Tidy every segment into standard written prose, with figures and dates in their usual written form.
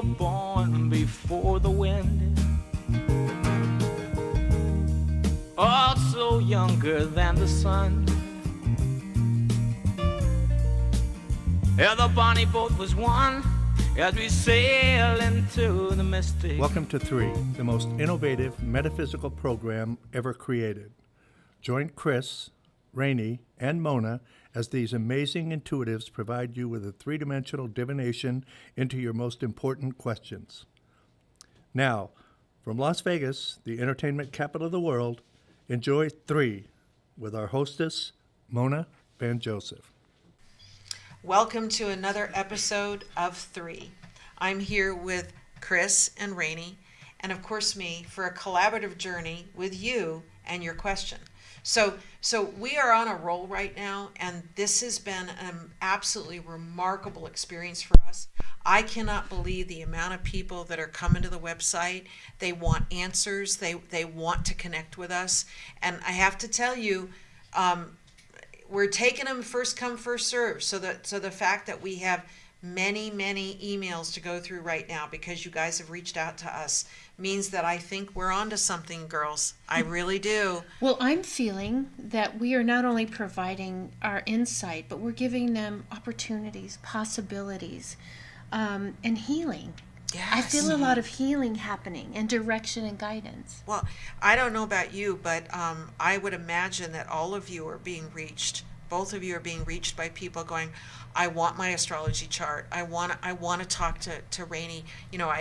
were born before the wind, also younger than the sun. Yeah, the bonnie boat was one as we sail into the mystic. Welcome to Three, the most innovative metaphysical program ever created. Join Kris, Rainey, and Mona as these amazing intuitives provide you with a three-dimensional divination into your most important questions. Now, from Las Vegas, the entertainment capital of the world, enjoy Three with our hostess, Mona Van Joseph. Welcome to another episode of Three. I'm here with Kris and Rainey, and of course me, for a collaborative journey with you and your question. So we are on a roll right now, and this has been an absolutely remarkable experience for us. I cannot believe the amount of people that are coming to the website. They want answers. They want to connect with us. And I have to tell you, we're taking them first come, first serve. So the fact that we have many emails to go through right now because you guys have reached out to us means that I think we're onto something, girls. I really do. Well, I'm feeling that we are not only providing our insight, but we're giving them opportunities, possibilities, and healing. Yes. I feel a lot of healing happening and direction and guidance. Well, I don't know about you, but I would imagine that all of you are being reached. Both of you are being reached by people going, I want my astrology chart. I want to talk to Rainey. You know,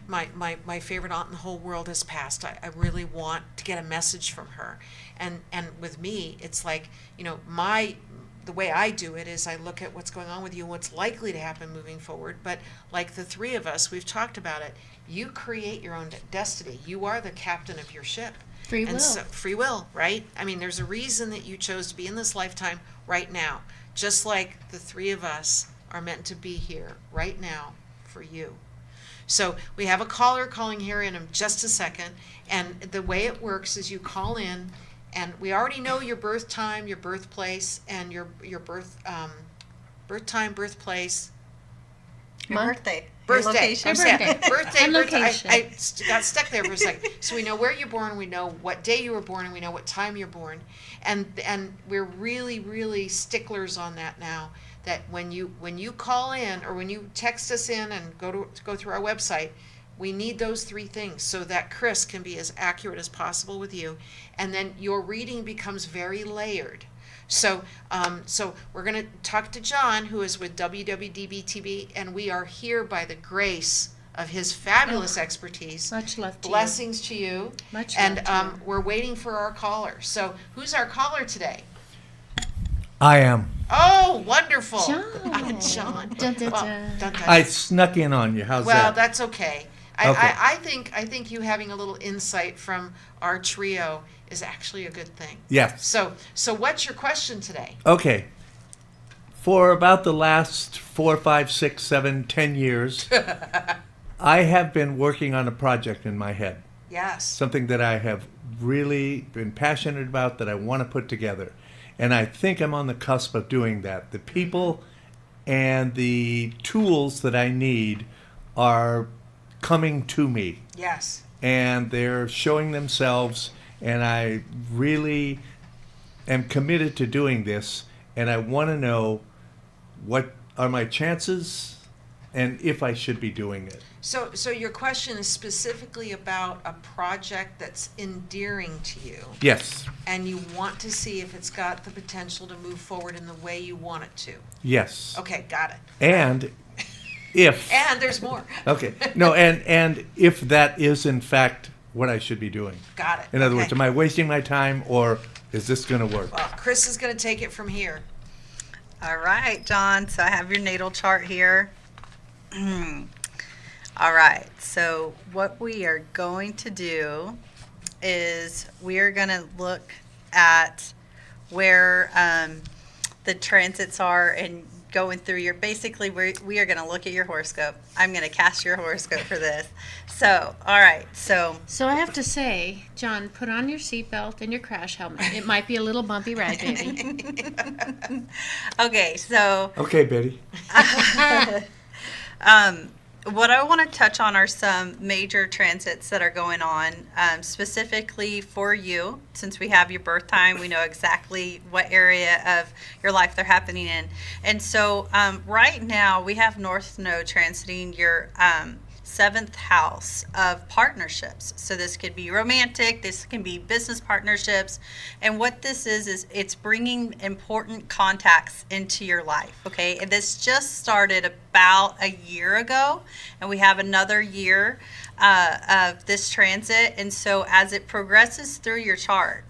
my favorite aunt in the whole world has passed. I really want to get a message from her. And with me, it's like, you know, the way I do it is I look at what's going on with you and what's likely to happen moving forward. But like the three of us, we've talked about it. You create your own destiny. You are the captain of your ship. Free will. And so, free will, right? I mean, there's a reason that you chose to be in this lifetime right now. Just like the three of us are meant to be here right now for you. So we have a caller calling here in just a second. And the way it works is you call in, and we already know your birth time, your birthplace, and your birth time, birthplace. Your birthday. Birthday. Location. I'm saying birthday. And location. I got stuck there for a second. So we know where you're born, we know what day you were born, and we know what time you're born. And we're really sticklers on that now. That when you call in or when you text us in and go through our website, we need those three things so that Kris can be as accurate as possible with you, and then your reading becomes very layered. So we're going to talk to John, who is with WWDB-TV, and we are here by the grace of his fabulous expertise. Much love to Blessings to you. Much and love to you. We're waiting for our caller. So who's our caller today? I am. Oh, wonderful. John. John. Dun, dun, Well, dun. dun, dun. I snuck in on you. How's Well, that? that's okay. Okay. I think you having a little insight from our trio is actually a good thing. Yes. So what's your question today? Okay. For about the last 4, 5, 6, 7, 10 years, I have been working on a project in my head. Yes. Something that I have really been passionate about that I want to put together. And I think I'm on the cusp of doing that. The people and the tools that I need are coming to me. Yes. And they're showing themselves, and I really am committed to doing this, and I want to know what are my chances and if I should be doing it. So your question is specifically about a project that's endearing to you. Yes. And you want to see if it's got the potential to move forward in the way you want it to. Yes. Okay, got it. And if... And there's more. Okay. No, and if that is in fact what I should be doing. Got it. In other Okay. words, am I wasting my time, or is this going to work? Well, Kris is going to take it from here. All right, John. So I have your natal chart here. All right. So what we are going to do is we are going to look at where the transits are and going through your, basically we are going to look at your horoscope. I'm going to cast your horoscope for this. So, all right. So I have to say, John, put on your seatbelt and your crash helmet. It might be a little bumpy ride, baby. okay. So Okay, Betty. what I want to touch on are some major transits that are going on, specifically for you. Since we have your birth time, we know exactly what area of your life they're happening in. And so right now we have North Node transiting your seventh house of partnerships. So this could be romantic, this can be business partnerships. And what this is it's bringing important contacts into your life. Okay. And this just started about a year ago, and we have another year of this transit. And so as it progresses through your chart,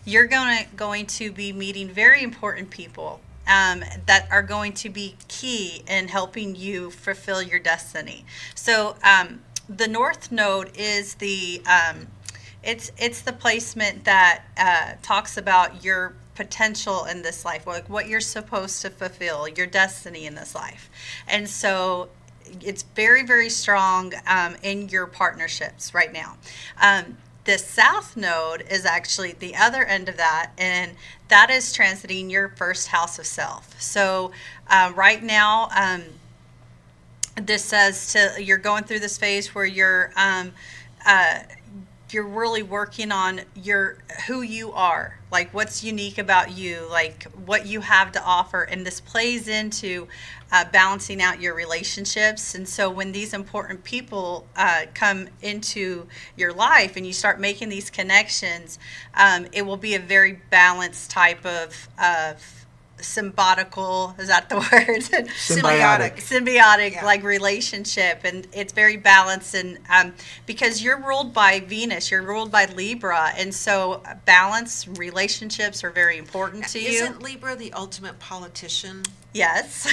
you're going to be meeting very important people that are going to be key in helping you fulfill your destiny. So the North Node is the it's the placement that talks about your potential in this life, like what you're supposed to fulfill, your destiny in this life. And so it's very, very strong in your partnerships right now. The South Node is actually the other end of that, and that is transiting your first house of self. So right now, this says you're going through this phase where you're really working on who you are, like what's unique about you, like what you have to offer, and this plays into balancing out your relationships. And so when these important people come into your life and you start making these connections, it will be a very balanced type of symbiotical, is that the word? Symbiotic yeah. Like relationship, and it's very balanced. And because you're ruled by Venus, you're ruled by Libra, and so balanced relationships are very important to you. Isn't Libra the ultimate politician? Yes.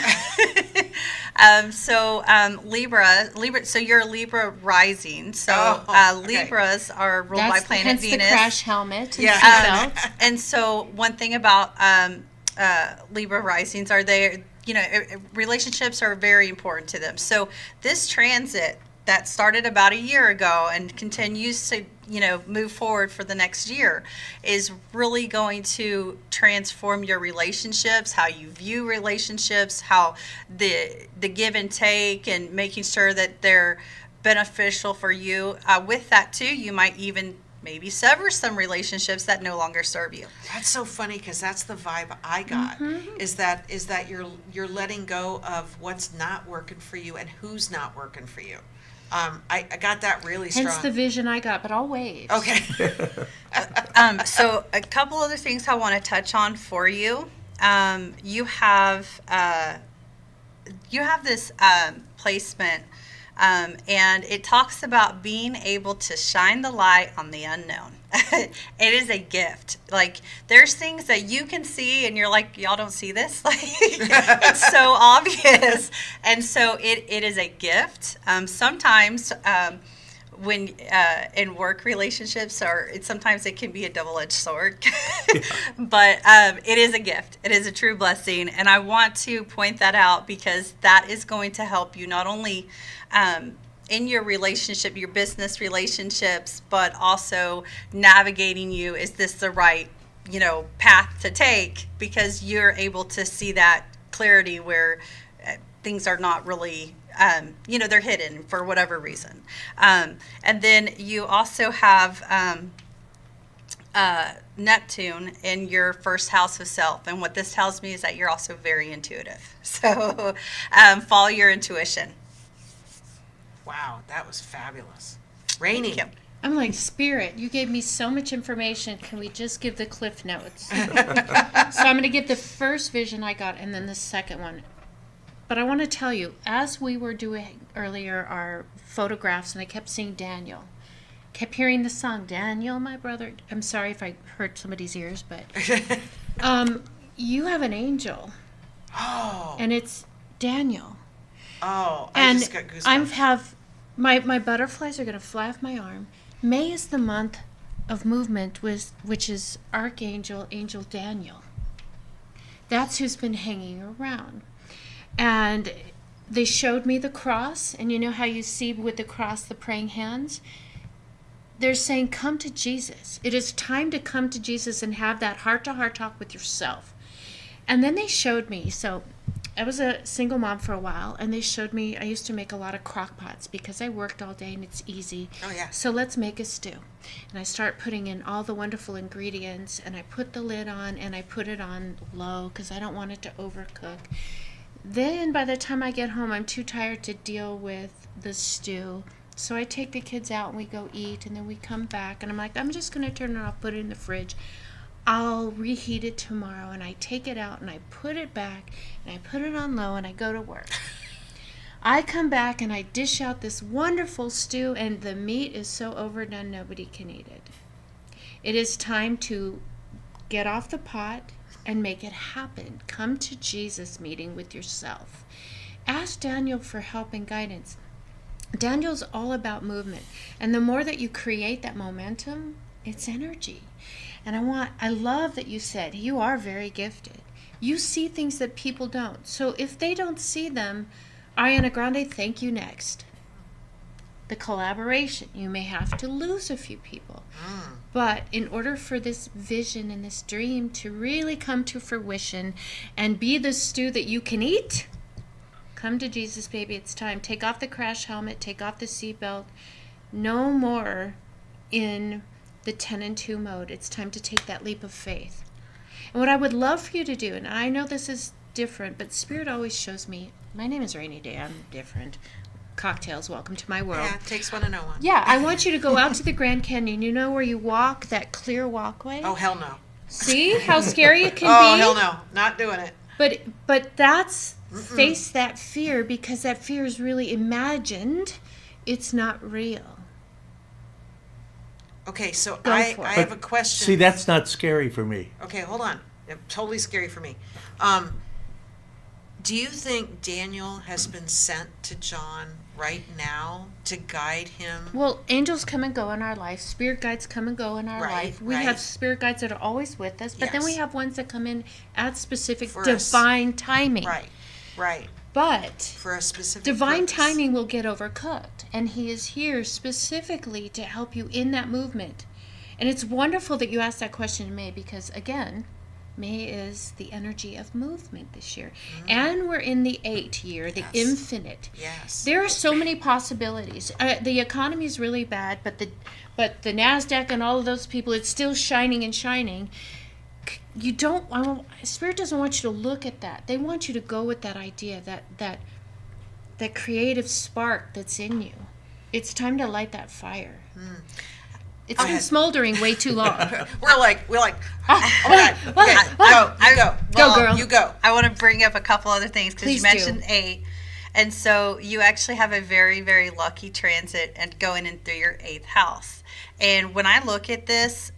Libra. So you're a Libra rising. So okay. Libras are ruled by planet Venus. That's the crash helmet. Yeah. And so one thing about Libra risings are relationships are very important to them. So this transit that started about a year ago and continues to move forward for the next year is really going to transform your relationships, how you view relationships, how the give and take, and making sure that they're beneficial for you. With that too, you might even maybe sever some relationships that no longer serve you. That's so funny, because that's the vibe I got. Mm-hmm. Is that you're letting go of what's not working for you and who's not working for you. I got that really strong. Hence the vision I got, but I'll wait. Okay. So a couple other things I want to touch on for you. You have this placement. And it talks about being able to shine the light on the unknown. It is a gift. Like, there's things that you can see and you're like, y'all don't see this? Like, it's so obvious. And so it is a gift. Sometimes when in work relationships, sometimes it can be a double-edged sword. But it is a gift. It is a true blessing. And I want to point that out, because that is going to help you not only in your relationship, your business relationships, but also navigating you. Is this the right, path to take? Because you're able to see that clarity where things are not really, they're hidden for whatever reason. And then you also have Neptune in your first house of self. And what this tells me is that you're also very intuitive. So follow your intuition. Wow, that was fabulous. Rainey. I'm like, Spirit, you gave me so much information. Can we just give the cliff notes? So I'm going to give the first vision I got and then the second one. But I want to tell you, as we were doing earlier our photographs, and I kept seeing Daniel, kept hearing the song, Daniel, my brother. I'm sorry if I hurt somebody's ears, but you have an angel. Oh. And it's Daniel. Oh, I just got goosebumps. My butterflies are going to fly off my arm. May is the month of movement, which is Archangel Daniel. That's who's been hanging around. And they showed me the cross, and you know how you see with the cross the praying hands? They're saying, come to Jesus. It is time to come to Jesus and have that heart-to-heart talk with yourself. And then they showed me, so I was a single mom for a while, and they showed me, I used to make a lot of crock pots because I worked all day and it's easy. Oh, yeah. So let's make a stew. And I start putting in all the wonderful ingredients, and I put the lid on, and I put it on low because I don't want it to overcook. Then by the time I get home, I'm too tired to deal with the stew. So I take the kids out and we go eat, and then we come back, and I'm like, I'm just going to turn it off, put it in the fridge. I'll reheat it tomorrow, and I take it out and I put it back and I put it on low and I go to work. I come back and I dish out this wonderful stew, and the meat is so overdone nobody can eat it. It is time to get off the pot and make it happen. Come to Jesus meeting with yourself. Ask Daniel for help and guidance. Daniel's all about movement, and the more that you create that momentum, it's energy. And I love that you said you are very gifted. You see things that people don't. So if they don't see them, Ariana Grande, thank you next. The collaboration, you may have to lose a few people. But in order for this vision and this dream to really come to fruition and be the stew that you can eat, come to Jesus, baby. It's time. Take off the crash helmet. Take off the seatbelt. No more in the 10 and 2 mode. It's time to take that leap of faith. And what I would love for you to do, and I know this is different, but Spirit always shows me, my name is Rainy Day, I'm different. Cocktails, welcome to my world. Yeah, it takes one to know one. Yeah, I want you to go out to the Grand Canyon. You know where you walk, that clear walkway? Oh, hell no. See how scary it can Oh, be? hell no. Not doing it. But that's, face that fear, because that fear is really imagined. It's not real. Okay, so Go I for it. have a question. See, that's not scary for me. Okay, hold on. It's totally scary for me. Do you think Daniel has been sent to John right now to guide him? Well, angels come and go in our life. Spirit guides come and go in our Right, life. We right. have spirit guides that are always with us, but then we Yes. have ones that come in at specific For us. divine timing. Right. But For a specific divine purpose. timing will get overcooked, and he is here specifically to help you in that movement. And it's wonderful that you asked that question in May, because again, May is the energy of movement this year. And we're in the 8 year, the Yes. infinite. Yes. There are so many possibilities. The economy is really bad, but the NASDAQ and all of those people, it's still shining and shining. You don't, Spirit doesn't want you to look at that. They want you to go with that idea, that creative spark that's in you. It's time to light that fire. It's been ahead. smoldering way too long. We're like, oh my God. Okay, go. Go, girl. You go. I want to bring up a couple other things because you Please mentioned do. 8. And so you actually have a very, very lucky transit and going in through your 8th house. And when I look at this,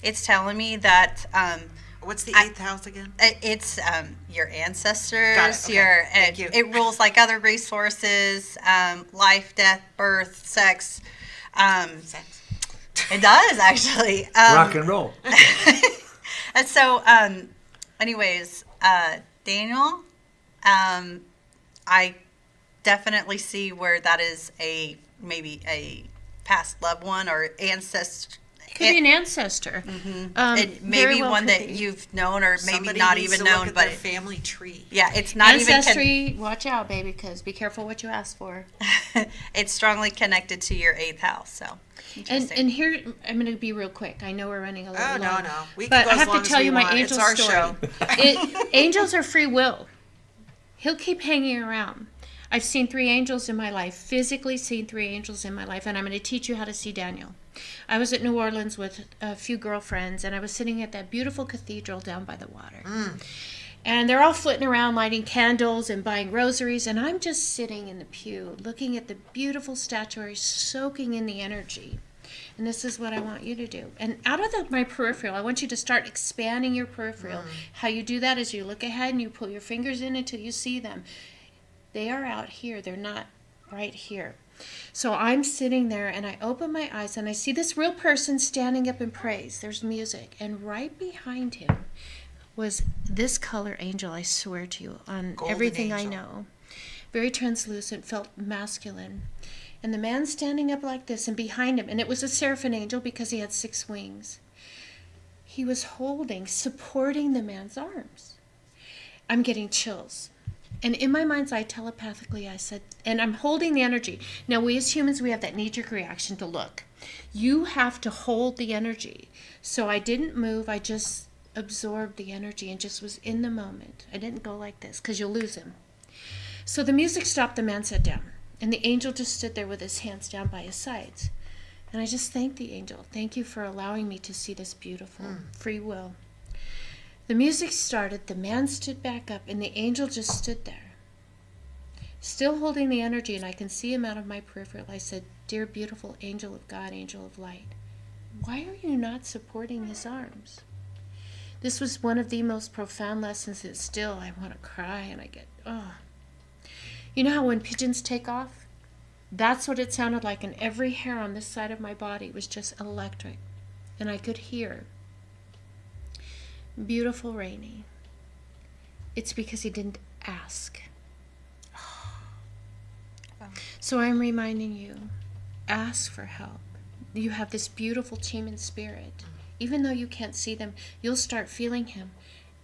it's telling me that What's the 8th house again? it's your ancestors, Got it. Okay. Thank you. it rules like other resources, life, death, birth, sex. Sex. It does actually. Rock and roll. And so, anyways, Daniel, I definitely see where that is maybe a past loved one or ancestor. It could be an ancestor. It may Very be well one could that be. you've known or maybe Somebody not needs even to look known, at but their family tree. yeah, it's not Ancestry, watch out, baby, because be careful what you ask for. even. It's strongly connected to your 8th house. So, And interesting. here, I'm going to be real quick. I know we're running a little Oh, long. no. We But can go I as have long to tell as we you my want. angel It's our story. show. Angels are free will. He'll keep hanging around. I've seen 3 angels in my life, physically seen 3 angels in my life, and I'm going to teach you how to see Daniel. I was at New Orleans with a few girlfriends, and I was sitting at that beautiful cathedral down by the water. And they're all flitting around lighting candles and buying rosaries, and I'm just sitting in the pew looking at the beautiful statuary, soaking in the energy. And this is what I want you to do. And out of my peripheral, I want you to start expanding your peripheral. How you do that is you look ahead and you pull your fingers in until you see them. They are out here. They're not right here. So I'm sitting there and I open my eyes and I see this real person standing up in praise. There's music. And right behind him was this color angel, I swear to you, on Golden everything I angel. know. Very translucent, felt masculine. And the man standing up like this, and behind him, and it was a seraphim angel because he had 6 wings. He was holding, supporting the man's arms. I'm getting chills. And in my mind's eye, telepathically, I said, and I'm holding the energy. Now, we as humans, we have that knee-jerk reaction to look. You have to hold the energy. So I didn't move. I just absorbed the energy and just was in the moment. I didn't go like this because you'll lose him. So the music stopped. The man sat down. And the angel just stood there with his hands down by his sides. And I just thanked the angel. Thank you for allowing me to see this beautiful free will. The music started, the man stood back up, and the angel just stood there, still holding the energy, and I can see him out of my peripheral. I said, "Dear beautiful angel of God, angel of light, why are you not supporting his arms?" This was one of the most profound lessons that still I want to cry, and I get, oh. You know how when pigeons take off? That's what it sounded like, and every hair on this side of my body was just electric, and I could hear, "Beautiful Rainey, it's because he didn't ask." So I'm reminding you, ask for help. You have this beautiful team in spirit. Even though you can't see them, you'll start feeling him.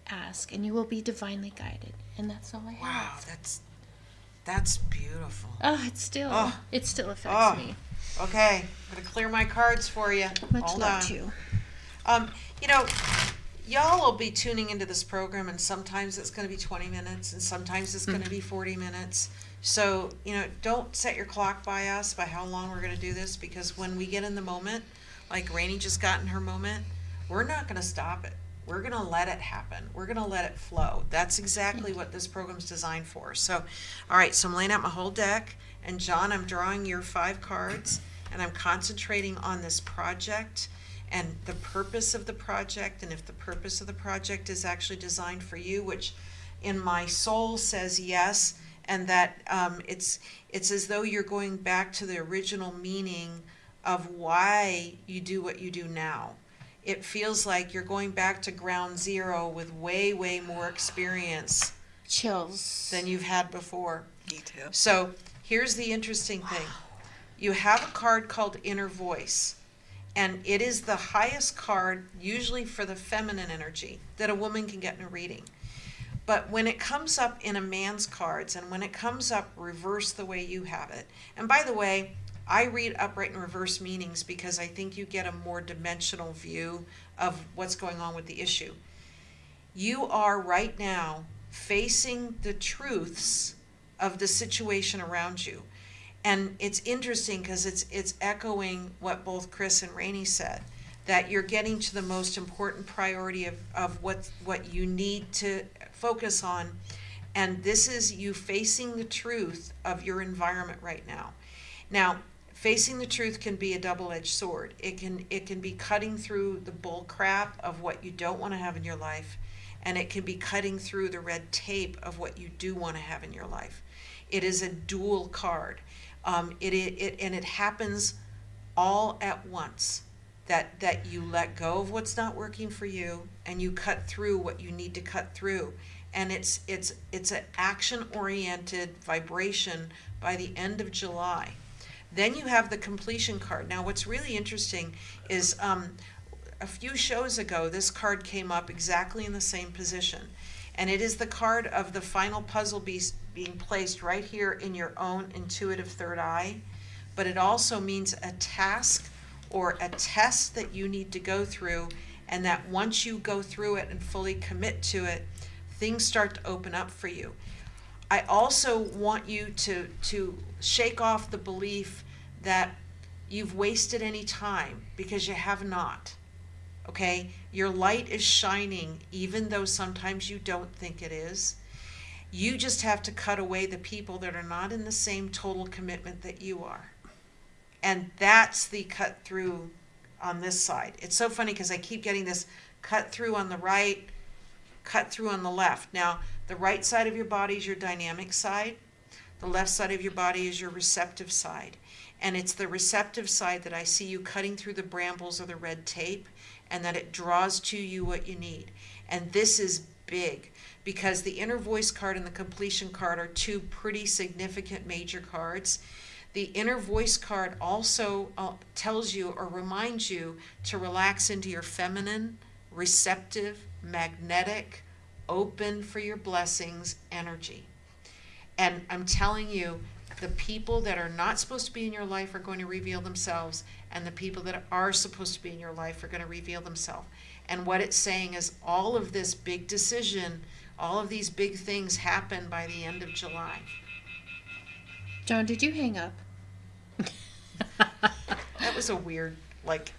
Ask, and you will be divinely guided. And that's all I have. Wow, that's beautiful. Oh, it still affects me. Okay, I'm gonna clear my cards for you. Much Hold love on. to you. You know, y'all will be tuning into this program, and sometimes it's going to be 20 minutes, and sometimes it's going to be 40 minutes. So, don't set your clock by us, by how long we're going to do this, because when we get in the moment, like Rainey just got in her moment, we're not going to stop it. We're going to let it happen. We're going to let it flow. That's exactly what this program's designed for. So, all right, so I'm laying out my whole deck, and John, I'm drawing your 5 cards, and I'm concentrating on this project and the purpose of the project, and if the purpose of the project is actually designed for you, which in my soul says yes, and that it's as though you're going back to the original meaning of why you do what you do now. It feels like you're going back to ground zero with way, way more experience Chills. than you've had before. Me too. So here's the interesting thing. You have a card called Inner Voice. And it is the highest card, usually for the feminine energy, that a woman can get in a reading. But when it comes up in a man's cards, and when it comes up reversed the way you have it, and by the way, I read upright and reverse meanings because I think you get a more dimensional view of what's going on with the issue. You are right now facing the truths of the situation around you. And it's interesting because it's echoing what both Kris and Rainey said, that you're getting to the most important priority of what you need to focus on. And this is you facing the truth of your environment right now. Now, facing the truth can be a double-edged sword. It can be cutting through the bull crap of what you don't want to have in your life, and it can be cutting through the red tape of what you do want to have in your life. It is a dual card. It happens all at once, that you let go of what's not working for you and you cut through what you need to cut through. And it's an action-oriented vibration by the end of July. Then you have the completion card. Now what's really interesting is a few shows ago this card came up exactly in the same position. And it is the card of the final puzzle piece being placed right here in your own intuitive third eye. But it also means a task or a test that you need to go through, and that once you go through it and fully commit to it, things start to open up for you. I also want you to shake off the belief that you've wasted any time, because you have not. Okay, your light is shining even though sometimes you don't think it is. You just have to cut away the people that are not in the same total commitment that you are. And that's the cut through on this side. It's so funny because I keep getting this cut through on the right, cut through on the left. Now, the right side of your body is your dynamic side. The left side of your body is your receptive side. And it's the receptive side that I see you cutting through the brambles or the red tape, and that it draws to you what you need. And this is big, because the inner voice card and the completion card are two pretty significant major cards. The inner voice card also tells you or reminds you to relax into your feminine, receptive, magnetic, open for your blessings energy. And I'm telling you, the people that are not supposed to be in your life are going to reveal themselves, and the people that are supposed to be in your life are going to reveal themselves. And what it's saying is all of this big decision, all of these big things happen by the end of July. John, did you hang up? That was a weird, like,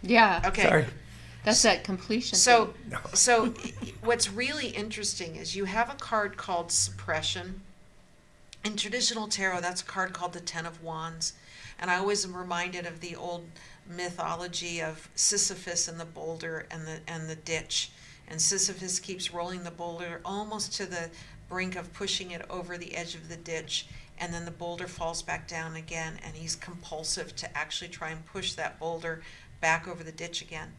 Yeah. okay. Sorry. That's that completion. So, thing. so what's really interesting is you have a card called Suppression. In traditional tarot, that's a card called the Ten of Wands. And I always am reminded of the old mythology of Sisyphus and the boulder and the ditch. And Sisyphus keeps rolling the boulder almost to the brink of pushing it over the edge of the ditch. And then the boulder falls back down again, and he's compulsive to actually try and push that boulder back over the ditch again.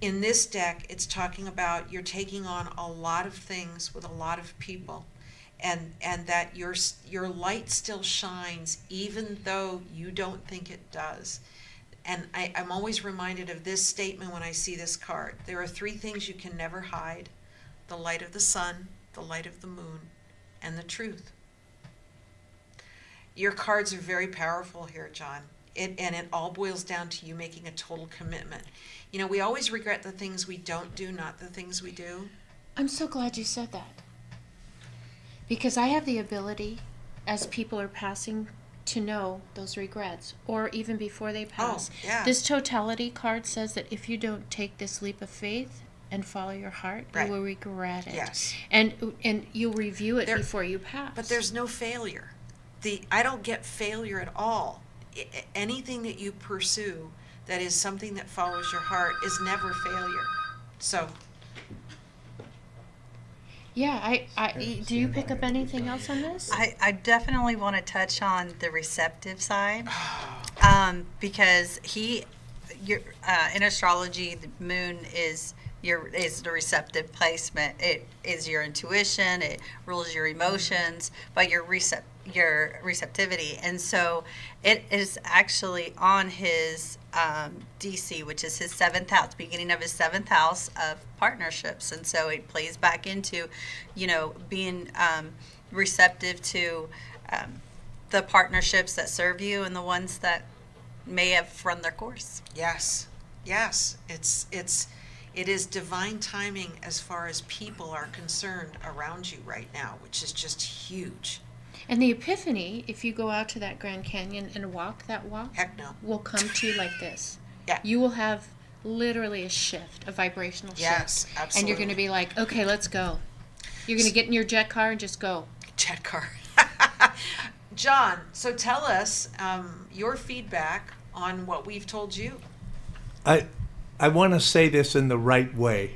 In this deck, it's talking about you're taking on a lot of things with a lot of people, and that your light still shines even though you don't think it does. And I'm always reminded of this statement when I see this card. There are 3 things you can never hide: the light of the sun, the light of the moon, and the truth. Your cards are very powerful here, John. And it all boils down to you making a total commitment. You know, we always regret the things we don't do, not the things we do. I'm so glad you said that. Because I have the ability, as people are passing, to know those regrets, or even before they pass. Oh, yeah. This totality card says that if you don't take this leap of faith and follow your heart, Right. you will regret it. Yes. And you'll review it There- before you pass. But there's no failure. I don't get failure at all. Anything that you pursue that is something that follows your heart is never failure. So, Yeah, I do you pick up anything else on this? I definitely want to touch on the receptive side, because in astrology, the moon is the receptive placement. It is your intuition. It rules your emotions, but your receptivity. And so it is actually on his DC, which is his 7th house, beginning of his 7th house of partnerships. And so it plays back into, being receptive to the partnerships that serve you and the ones that may have run their course. yes. It is divine timing as far as people are concerned around you right now, which is just huge. And the epiphany, if you go out to that Grand Canyon and walk that walk, Heck no. will come to you like this. Yeah. You will have literally a shift, a vibrational shift. Yes, absolutely. And you're going to be like, okay, let's go. You're going to get in your jet car and just go. Jet car. John, so tell us your feedback on what we've told you. I want to say this in the right way.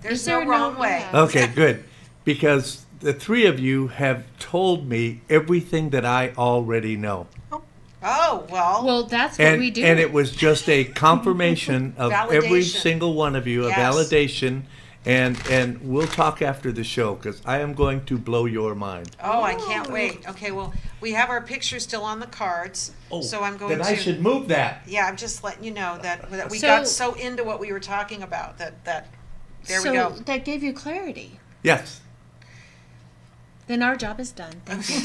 There's Is there no wrong way. Yeah. Okay, good. Because the 3 of you have told me everything that I already know. Oh, well. Well, that's what And, we do. and it was just a confirmation of every Validation. single one of you, a Yes. validation. And we'll talk after the show because I am going to blow your mind. Oh, I can't wait. Okay, well, we have our picture still on the cards, so I'm going then I to. should move that. Yeah, I'm just letting you know that we So- got so into what we were talking about that there so we go. that gave you clarity. Yes. Then our job is done. Thank you.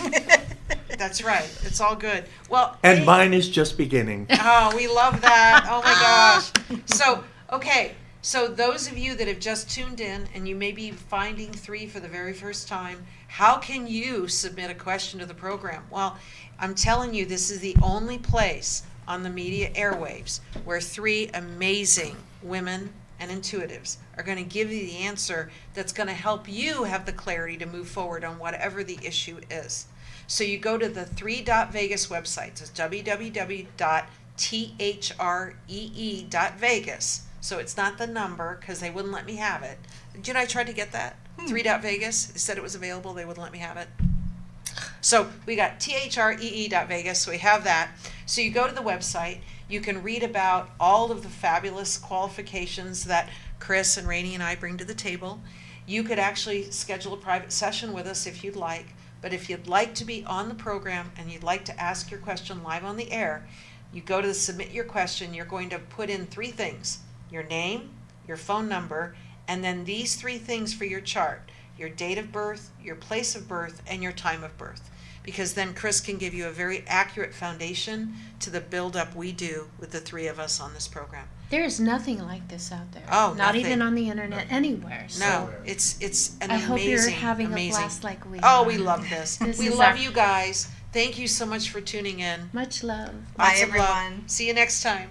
That's right. It's all good. Well, And hey- mine is just beginning. Oh, we love that. Oh my gosh. So, okay. So those of you that have just tuned in and you may be finding 3 for the very first time, how can you submit a question to the program? Well, I'm telling you, this is the only place on the media airwaves where 3 amazing women and intuitives are going to give you the answer that's going to help you have the clarity to move forward on whatever the issue is. So you go to the THREE.Vegas website. It's www.three.vegas. So it's not the number because they wouldn't let me have it. Did I try to get that? THREE.Vegas. It said it was available. They wouldn't let me have it. So we got THREE.Vegas. So we have that. So you go to the website. You can read about all of the fabulous qualifications that Kris and Rainey and I bring to the table. You could actually schedule a private session with us if you'd like. But if you'd like to be on the program and you'd like to ask your question live on the air, you go to the submit your question. You're going to put in 3 things: your name, your phone number, and then these 3 things for your chart. your date of birth, your place of birth, and your time of birth. Because then Kris can give you a very accurate foundation to the build-up we do with the three of us on this program. There is nothing like this out there. Oh, not nothing. even on the internet, anywhere. So No, it's an I amazing, hope you're having amazing. a blast like we Oh, are. we love this. This We is love our- you guys. Thank you so much for tuning in. Much love. Bye, Lots of love. everyone. See you next time.